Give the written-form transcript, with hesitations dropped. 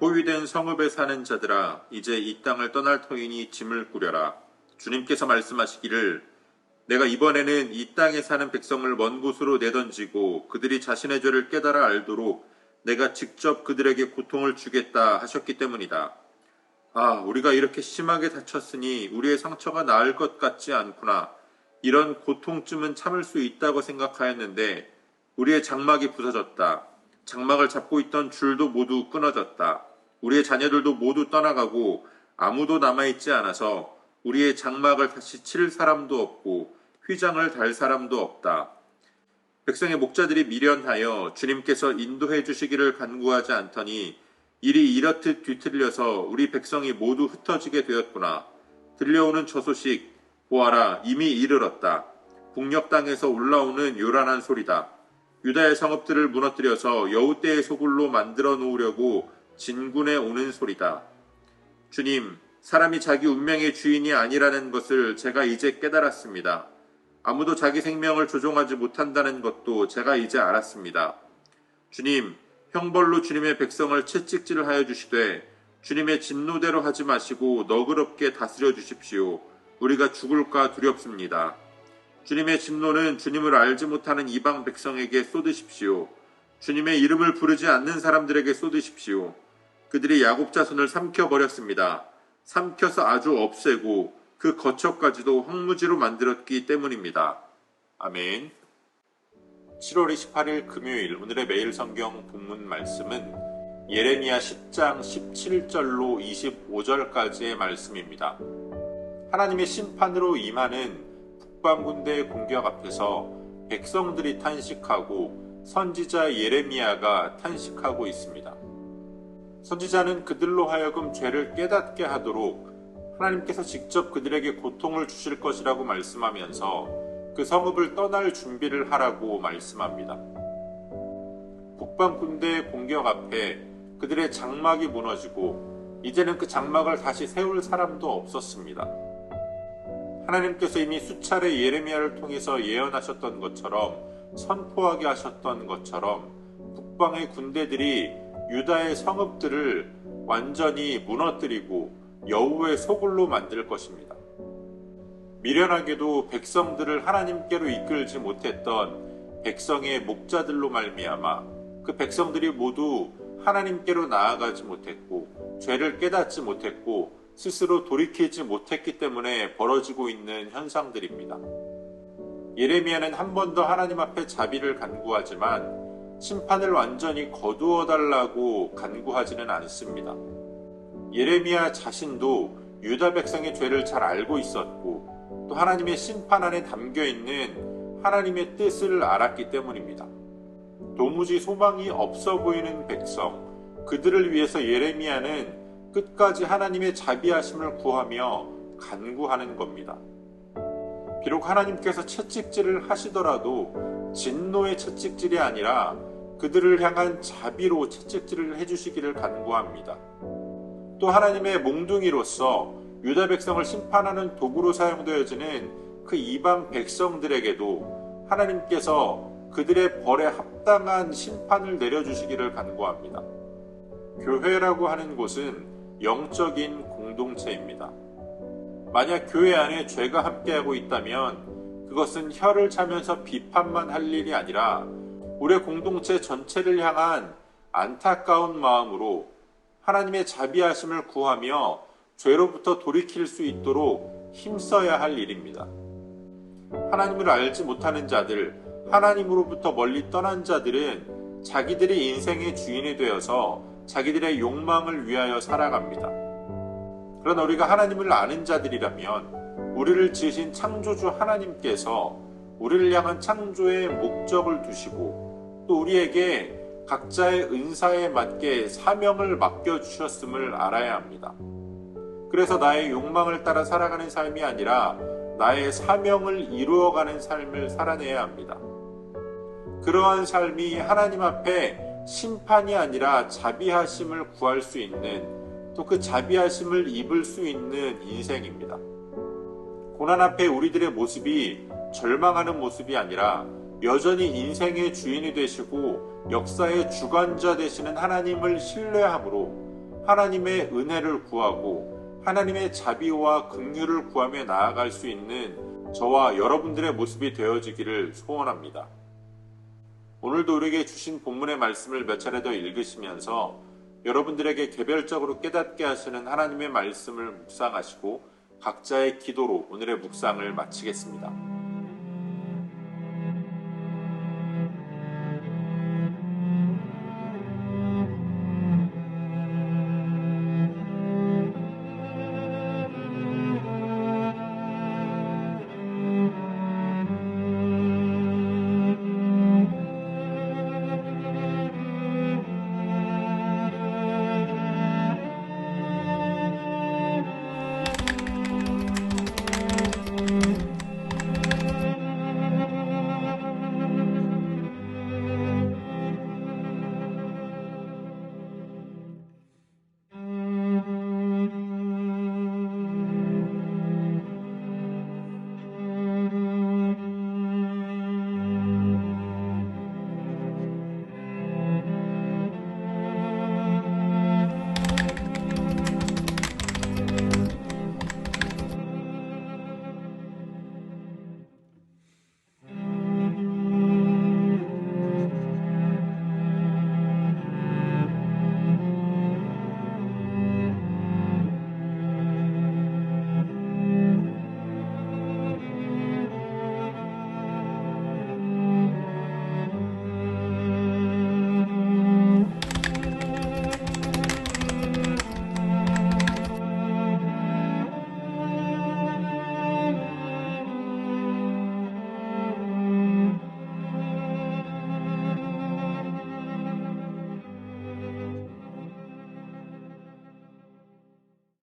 포위된 성읍에 사는 자들아, 이제 이 땅을 떠날 터이니 짐을 꾸려라. 주님께서 말씀하시기를, 내가 이번에는 이 땅에 사는 백성을 먼 곳으로 내던지고 그들이 자신의 죄를 깨달아 알도록 내가 직접 그들에게 고통을 주겠다 하셨기 때문이다. 아, 우리가 이렇게 심하게 다쳤으니 우리의 상처가 나을 것 같지 않구나. 이런 고통쯤은 참을 수 있다고 생각하였는데 우리의 장막이 부서졌다. 장막을 잡고 있던 줄도 모두 끊어졌다. 우리의 자녀들도 모두 떠나가고 아무도 남아있지 않아서 우리의 장막을 다시 칠 사람도 없고 휘장을 달 사람도 없다. 백성의 목자들이 미련하여 주님께서 인도해 주시기를 간구하지 않더니 일이 이렇듯 뒤틀려서 우리 백성이 모두 흩어지게 되었구나. 들려오는 저 소식 보아라, 이미 이르렀다. 북녘 땅에서 올라오는 요란한 소리다. 유다의 성읍들을 무너뜨려서 여우떼의 소굴로 만들어 놓으려고 진군해 오는 소리다. 주님, 사람이 자기 운명의 주인이 아니라는 것을 제가 이제 깨달았습니다. 아무도 자기 생명을 조종하지 못한다는 것도 제가 이제 알았습니다. 주님, 형벌로 주님의 백성을 채찍질하여 주시되 주님의 진노대로 하지 마시고 너그럽게 다스려 주십시오. 우리가 죽을까 두렵습니다. 주님의 진노는 주님을 알지 못하는 이방 백성에게 쏟으십시오. 주님의 이름을 부르지 않는 사람들에게 쏟으십시오. 그들이 야곱 자손을 삼켜버렸습니다. 삼켜서 아주 없애고 그 거처까지도 황무지로 만들었기 때문입니다. 아멘. 7월 28일 금요일 오늘의 매일 성경 본문 말씀은 예레미야 10장 17절로 25절까지의 말씀입니다. 하나님의 심판으로 임하는 북방군대의 공격 앞에서 백성들이 탄식하고 선지자 예레미야가 탄식하고 있습니다. 선지자는 그들로 하여금 죄를 깨닫게 하도록 하나님께서 직접 그들에게 고통을 주실 것이라고 말씀하면서 그 성읍을 떠날 준비를 하라고 말씀합니다. 북방군대의 공격 앞에 그들의 장막이 무너지고 이제는 그 장막을 다시 세울 사람도 없었습니다. 하나님께서 이미 수차례 예레미야를 통해서 예언하셨던 것처럼 선포하게 하셨던 것처럼 북방의 군대들이 유다의 성읍들을 완전히 무너뜨리고 여우의 소굴로 만들 것입니다. 미련하게도 백성들을 하나님께로 이끌지 못했던 백성의 목자들로 말미암아 그 백성들이 모두 하나님께로 나아가지 못했고 죄를 깨닫지 못했고 스스로 돌이키지 못했기 때문에 벌어지고 있는 현상들입니다. 예레미야는 한 번 더 하나님 앞에 자비를 간구하지만 심판을 완전히 거두어달라고 간구하지는 않습니다. 예레미야 자신도 유다 백성의 죄를 잘 알고 있었고 또 하나님의 심판 안에 담겨있는 하나님의 뜻을 알았기 때문입니다. 도무지 소망이 없어 보이는 백성, 그들을 위해서 예레미야는 끝까지 하나님의 자비하심을 구하며 간구하는 겁니다. 비록 하나님께서 채찍질을 하시더라도 진노의 채찍질이 아니라 그들을 향한 자비로 채찍질을 해주시기를 간구합니다. 또 하나님의 몽둥이로서 유다 백성을 심판하는 도구로 사용되어지는 그 이방 백성들에게도 하나님께서 그들의 벌에 합당한 심판을 내려주시기를 간구합니다. 교회라고 하는 곳은 영적인 공동체입니다. 만약 교회 안에 죄가 함께하고 있다면 그것은 혀를 차면서 비판만 할 일이 아니라 우리의 공동체 전체를 향한 안타까운 마음으로 하나님의 자비하심을 구하며 죄로부터 돌이킬 수 있도록 힘써야 할 일입니다. 하나님을 알지 못하는 자들, 하나님으로부터 멀리 떠난 자들은 자기들이 인생의 주인이 되어서 자기들의 욕망을 위하여 살아갑니다. 그러나 우리가 하나님을 아는 자들이라면 우리를 지으신 창조주 하나님께서 우리를 향한 창조의 목적을 두시고 또 우리에게 각자의 은사에 맞게 사명을 맡겨주셨음을 알아야 합니다. 그래서 나의 욕망을 따라 살아가는 삶이 아니라 나의 사명을 이루어가는 삶을 살아내야 합니다. 그러한 삶이 하나님 앞에 심판이 아니라 자비하심을 구할 수 있는 또 그 자비하심을 입을 수 있는 인생입니다. 고난 앞에 우리들의 모습이 절망하는 모습이 아니라 여전히 인생의 주인이 되시고 역사의 주관자 되시는 하나님을 신뢰함으로 하나님의 은혜를 구하고 하나님의 자비와 긍휼을 구하며 나아갈 수 있는 저와 여러분들의 모습이 되어지기를 소원합니다. 오늘도 우리에게 주신 본문의 말씀을 몇 차례 더 읽으시면서 여러분들에게 개별적으로 깨닫게 하시는 하나님의 말씀을 묵상하시고 각자의 기도로 오늘의 묵상을 마치겠습니다.